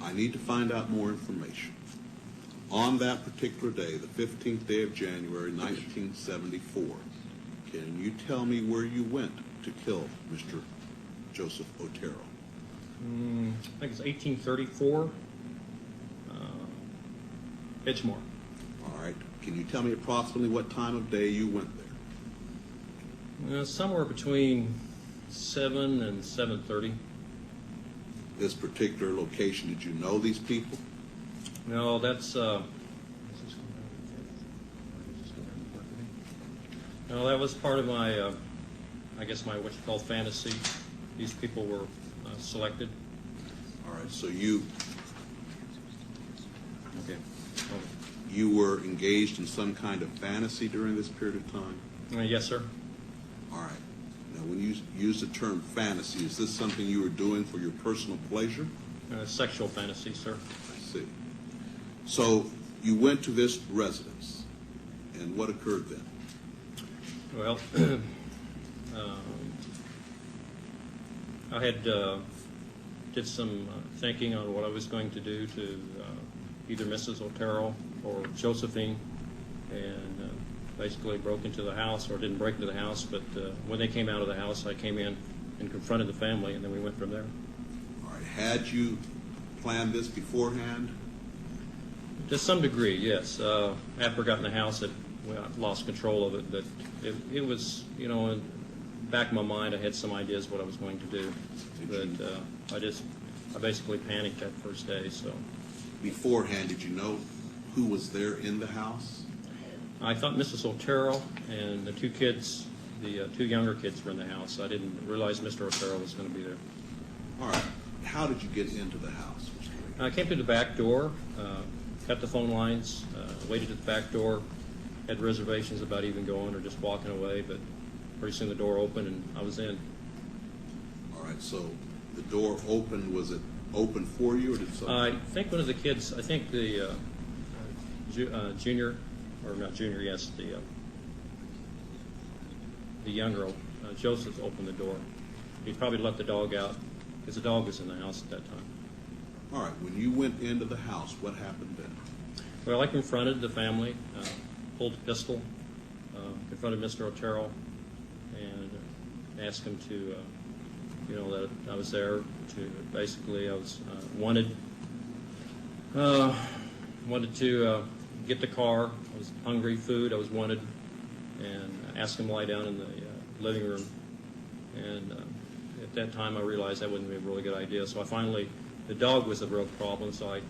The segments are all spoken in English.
I need to find out more information. On that particular day, the 15th day of January, 1974, can you tell me where you went to kill Mr. Joseph Otero? I think it's 1834, Edgemore. All right. Can you tell me approximately what time of day you went there? Somewhere between 7 and 7:30. This particular location, did you know these people? No, that's no, that was part of my, I guess my what you call fantasy. These people were selected. All right. So you Okay. you were engaged in some kind of fantasy during this period of time? Yes, sir. All right. Now, when you use the term fantasy, is this something you were doing for your personal pleasure? Sexual fantasy, sir. I see. So you went to this residence, and what occurred then? Well, I had did some thinking on what I was going to do to either Mrs. Otero or Josephine, and basically broke into the house, or didn't break into the house, but when they came out of the house, I came in and confronted the family, and then we went from there. All right. Had you planned this beforehand? To some degree, yes. After I got in the house, I lost control of it, but it was, you know, in the back of my mind, I had some ideas what I was going to do, but I basically panicked that first day. So Beforehand, did you know who was there in the house? I thought Mrs. Otero and the two kids, the two younger kids, were in the house. I didn't realize Mr. Otero was going to be there. All right. How did you get into the house? I came through the back door, cut the phone lines, waited at the back door, had reservations about even going or just walking away, but pretty soon the door opened and I was in. All right. So the door opened. Was it open for you, or did something? I think one of the kids, I think the junior, or not junior, yes, the younger, Joseph opened the door. He probably let the dog out because the dog was in the house at that time. All right. When you went into the house, what happened then? Well, I confronted the family, pulled a pistol, confronted Mr. Otero, and asked him to, you know, that I was there to, basically, I was wanted to get the car. I was hungry, food, I was wanted, and asked him to lie down in the living room. And at that time, I realized that wouldn't be a really good idea. So I finally, the dog was a real problem, so I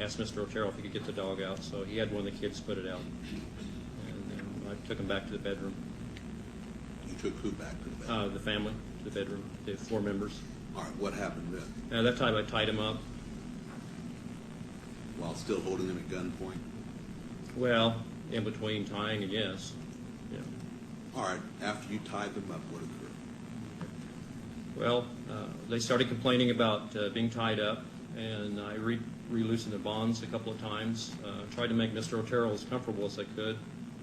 asked Mr. Otero if he could get the dog out. So he had one of the kids put it out. And then I took him back to the bedroom. You took who back to the bedroom? The family, to the bedroom, the 4 members. All right. What happened then? At that time, I tied him up. While still holding him at gunpoint? Well, in between tying and yes. Yeah. All right. After you tied them up, what occurred? Well, they started complaining about being tied up, and I re-loosened the bonds a couple of times. Tried to make Mr. Otero as comfortable as I could.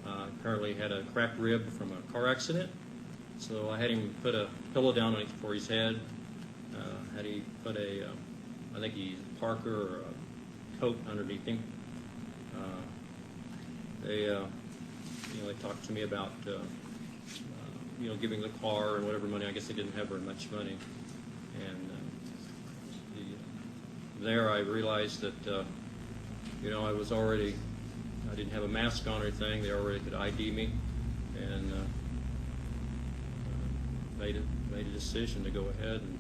Apparently had a cracked rib from a car accident, so I had him put a pillow down for his head. Had he put a, I think he Parker or a coat underneath him. They talked to me about giving the car and whatever money. I guess they didn't have very much money, and there I realized that I didn't have a mask on or anything. They already could ID me, and made a decision to go ahead and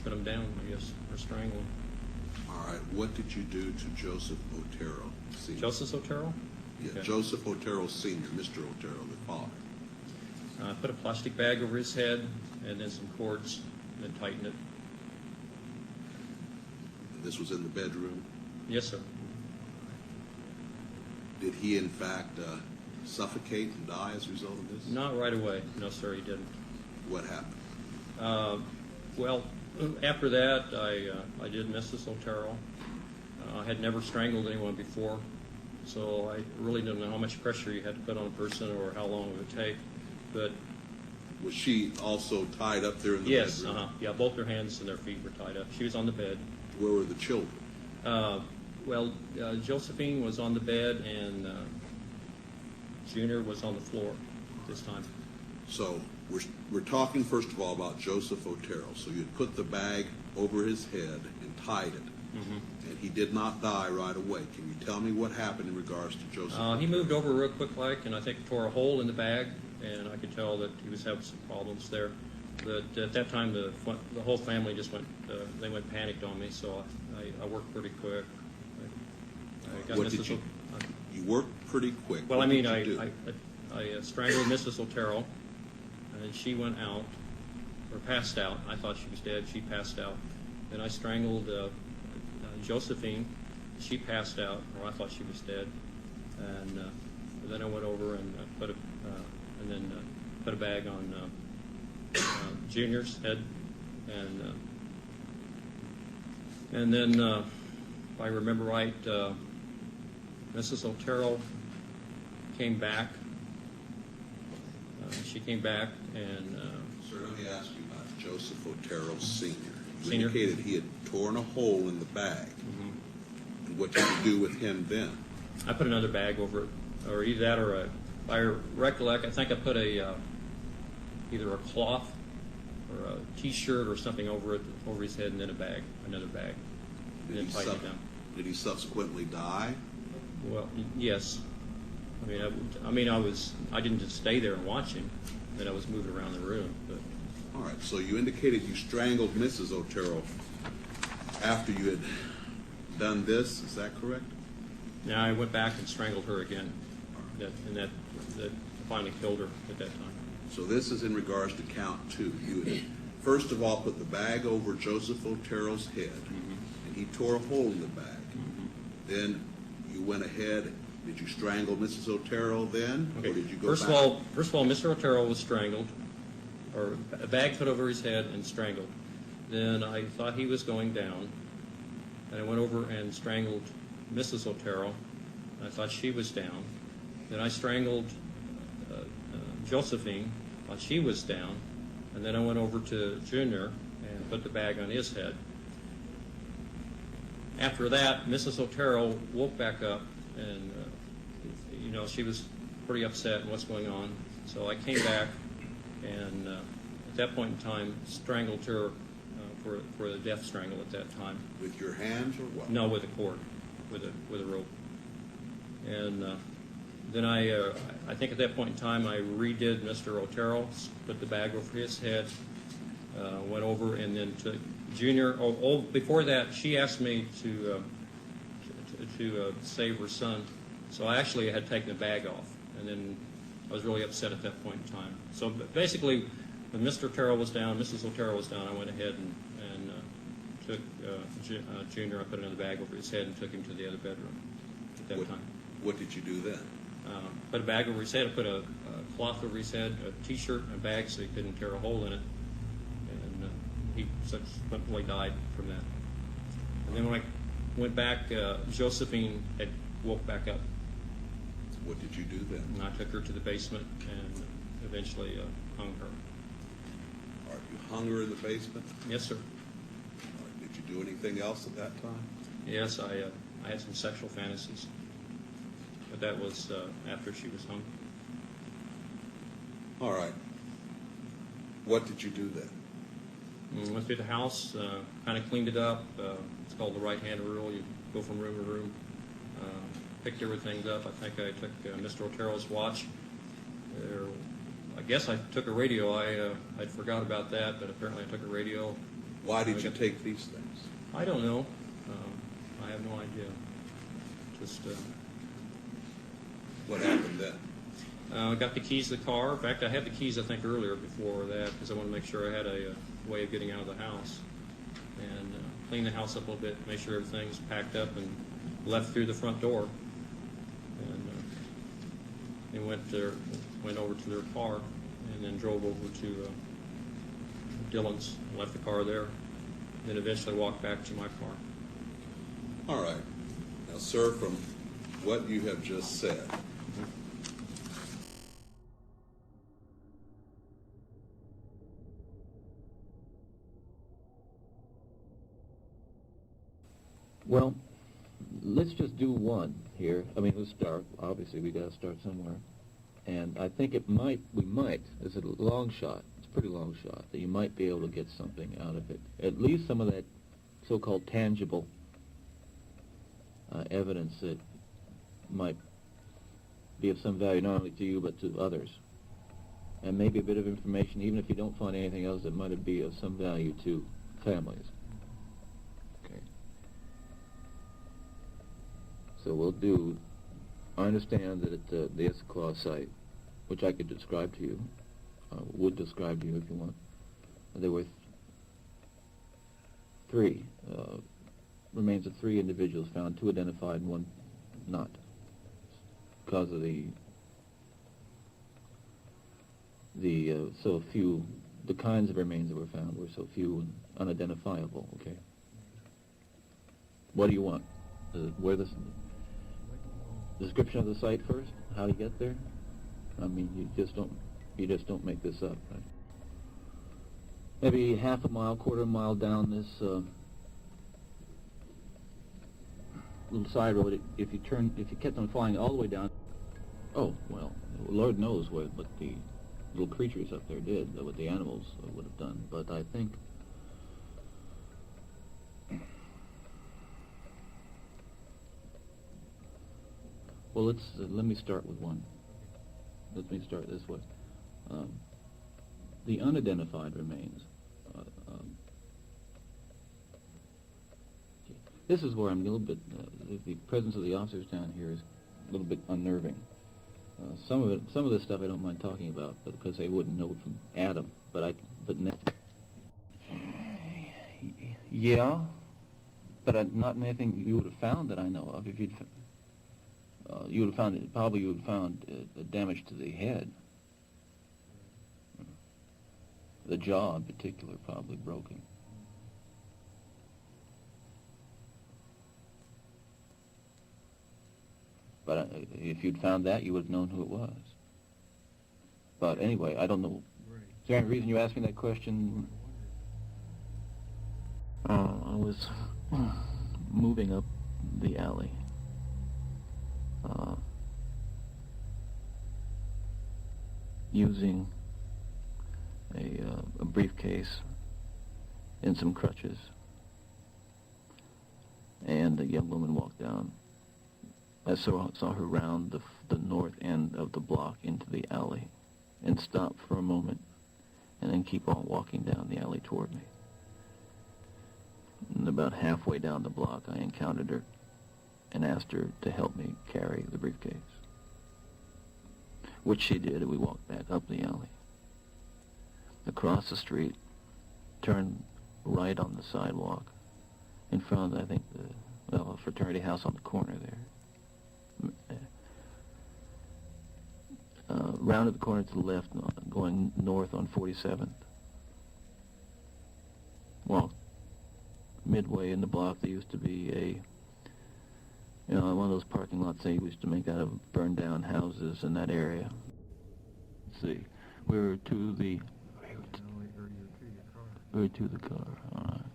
put him down, I guess, or strangle him. All right. What did you do to Joseph Otero Sr.? Joseph Otero? Yeah, Okay. Joseph Otero Sr., Mr. Otero, the father. I put a plastic bag over his head and then some cords and then tightened it. This was in the bedroom? Yes, sir. Did he, in fact, suffocate and die as a result of this? Not right away. No, sir, he didn't. What happened? Well, after that, I did Mrs. Otero. I had never strangled anyone before, so I really didn't know how much pressure you had to put on a person or how long it would take. But Was she also tied up there in the Yes, bedroom? yeah, both her hands and their feet were tied up. She was on the bed. Where were the children? Josephine was on the bed, and Junior was on the floor this time. So we're talking first of all about Joseph Otero. So you'd put the bag over his head and tied it, and he did not die right away. Can you tell me what happened in regards to Joseph? He moved over real quick like, and I think tore a hole in the bag, and I could tell that he was having some problems there. But at that time, the whole family just went, they went panicked on me, so I worked pretty quick. I got What Mrs. did you worked pretty quick. Well, What I mean, did you do? I strangled Mrs. Otero, and she went out, or passed out. I thought she was dead. She passed out. Then I strangled Josephine. She passed out, or I thought she was dead. And then I went over and put a bag on Junior's head, and then if I remember right, Mrs. Otero came back. She came back and. Sir, let me ask you about Joseph Otero Sr. You Senior? indicated he had torn a hole in the bag. And what did you do with him then? I put another bag over it, or either that or I recollect, I think I put either a cloth or a T-shirt or something over his head, and then another bag, and then tighten it down. Did he subsequently die? Well, yes. I didn't just stay there and watch him. Then I was moving around the room. But All right, so you indicated you strangled Mrs. Otero after you had done this. Is that correct? now I went back and strangled her again, and that finally killed her at that time. So this is in regards to count 2. You had, first of all, put the bag over Joseph Otero's head, and he tore a hole in the bag. Then you went ahead. Did you strangle Mrs. Otero then, or did you go First back? of all, Mr. Otero was strangled, or a bag put over his head and strangled. Then I thought he was going down, and I went over and strangled Mrs. Otero. I thought she was down. Then I strangled Josephine, thought she was down, and then I went over to Junior and put the bag on his head. After that, Mrs. Otero woke back up, and she was pretty upset and what's going on. So I came back, and at that point in time, strangled her for a death strangle at that time. With your hands or what? No, with a cord, with a rope. And then I think at that point in time, I redid Mr. Otero, put the bag over his head, went over, and then took Junior. Before that, she asked me to save her son. So I actually had taken the bag off, and then I was really upset at that point in time. So basically, when Mr. Otero was down, Mrs. Otero was down, I went ahead and took Junior. I put another bag over his head and took him to the other bedroom at that time. What did you do then? Put a bag over his head. I put a cloth over his head, a T-shirt, and a bag so he couldn't tear a hole in it. And he subsequently died from that. And then when I went back, Josephine had woke back up. What did you do then? And I took her to the basement and eventually hung her. All right, you hung her in the basement? Yes, sir. All right, did you do anything else at that time? Yes, I had some sexual fantasies, but that was after she was hung. All right. What did you do then? Went through the house, kind of cleaned it up. It's called the right-hand rule. You go from room to room. Picked everything up. I think I took Mr. Otero's watch. I guess I took a radio. I'd forgot about that, but apparently I took a radio. Why did you take these things? I don't know. I have no idea. Just What happened then? I got the keys to the car. In fact, I had the keys, I think, earlier before that because I wanted to make sure I had a way of getting out of the house and clean the house up a little bit, make sure everything's packed up, and left through the front door. And went over to their car, and then drove over to Dillon's, left the car there, then eventually walked back to my car. All right. Now, sir, from what you have just said, Well, let's just do one here. I mean, let's start. Obviously, we got to start somewhere. And I think we might, it's a long shot, it's a pretty long shot, that you might be able to get something out of it. At least some of that so-called tangible evidence that might be of some value not only to you but to others. And maybe a bit of information, even if you don't find anything else, that might be of some value to families. Okay. So we'll do, I understand that at the Issaquah site, which I could describe to you, would describe to you if you want, there were three remains of three individuals found, two identified and one not, because of the so few, the kinds of remains that were found were so few and unidentifiable. Okay. What do you want? Where the description of the site first? How to get there? I mean, you just don't make this up, right? Maybe half a mile, quarter of a mile down this little side road. If you kept on flying all the way down, oh well, Lord knows what the little creatures up there did, what the animals would have done. But I think well, let me start with one. Let me start this way. The unidentified remains. This is where I'm a little bit. The presence of the officers down here is a little bit unnerving. Some of this stuff I don't mind talking about, but because they wouldn't know from Adam. Yeah, but not anything you would have found that I know of. If you would have found damage to the head, the jaw in particular, probably broken. But if you'd found that, you would have known who it was. But anyway, I don't know. Is there any reason you asked me that question? I was moving up the alley. Using a briefcase and some crutches. And a young woman walked down. I saw her round the north end of the block into the alley and stop for a moment and then keep on walking down the alley toward me. And about halfway down the block, I encountered her and asked her to help me carry the briefcase, which she did, and we walked back up the alley, across the street, turned right on the sidewalk in front of, I think, a fraternity house on the corner there. Rounded the corner to the left, going north on 47th. Well, midway in the block, there used to be one of those parking lots they used to make out of burned down houses in that area. Let's see, we were to the car. All right.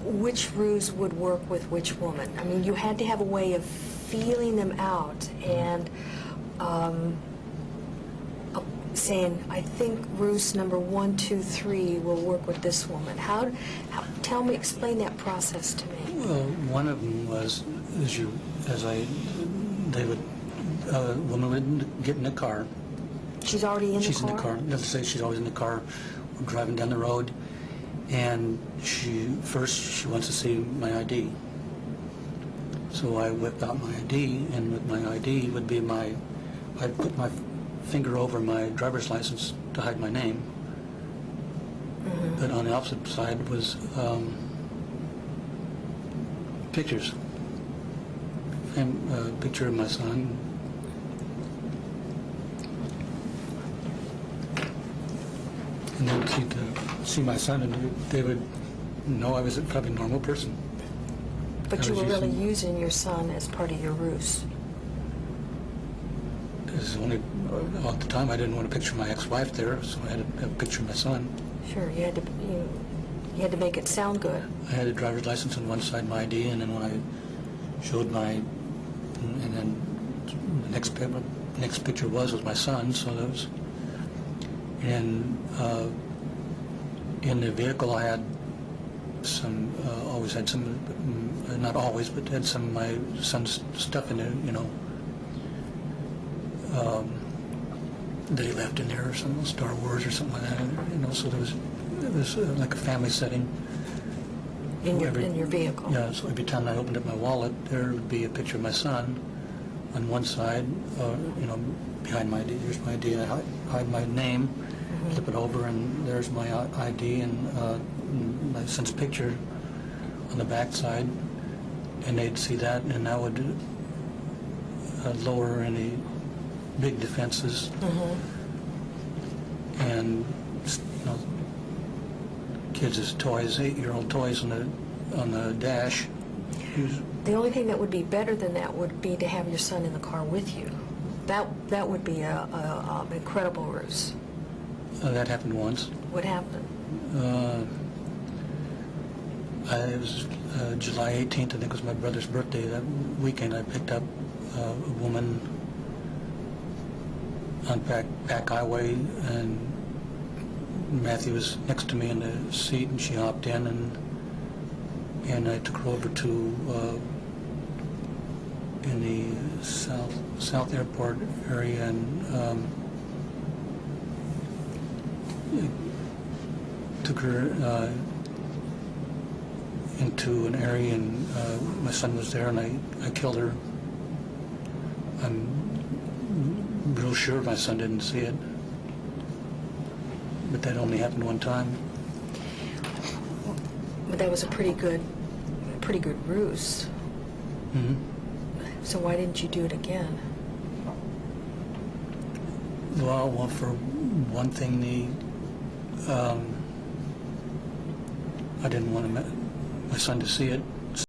Which ruse would work with which woman? I mean, you had to have a way of feeling them out and saying, I think ruse number 1, 2, 3 will work with this woman. Explain that process to me. Well, one of them was, a woman would get in a car, She's already in the car? She's in the car. Let's say she's always in the car. We're driving down the road, and she wants to see my ID. So I whip out my ID, and with my ID would be I'd put my finger over my driver's license to hide my name. But on the opposite side was pictures. And a picture of my son. And then to see my son, and they would know I was probably a normal person. But you were really using your son as part of your ruse. Because only at the time I didn't want to picture my ex-wife there, so I had to have a picture of my son. Sure, you had to make it sound good. I had a driver's license on one side, my ID, and then when I showed and then the next picture was my son, so that was, and in the vehicle I had always had some, not always, but had some of my son's stuff in there, that he left in there, or some Star Wars or something like that, so it was like a family setting. In your vehicle? Yeah, so every time I opened up my wallet, there would be a picture of my son on one side, behind my ID. There's my ID, I hide my name, flip it over, and there's my ID and my son's picture on the back side, and they'd see that, and that would lower any big defenses. And kids' toys, 8-year-old toys on the dash. The only thing that would be better than that would be to have your son in the car with you. That would be a incredible ruse. That happened once. What happened? It was July 18th, I think it was my brother's birthday. That weekend I picked up a woman on back highway, and Matthew was next to me in the seat, and she hopped in, and I took her over to in the South Airport area, and took her into an area, and my son was there, and I killed her. I'm real sure my son didn't see it, but that only happened one time. But that was a pretty good ruse. So why didn't you do it again? Well, for one thing, I didn't want my son to see it.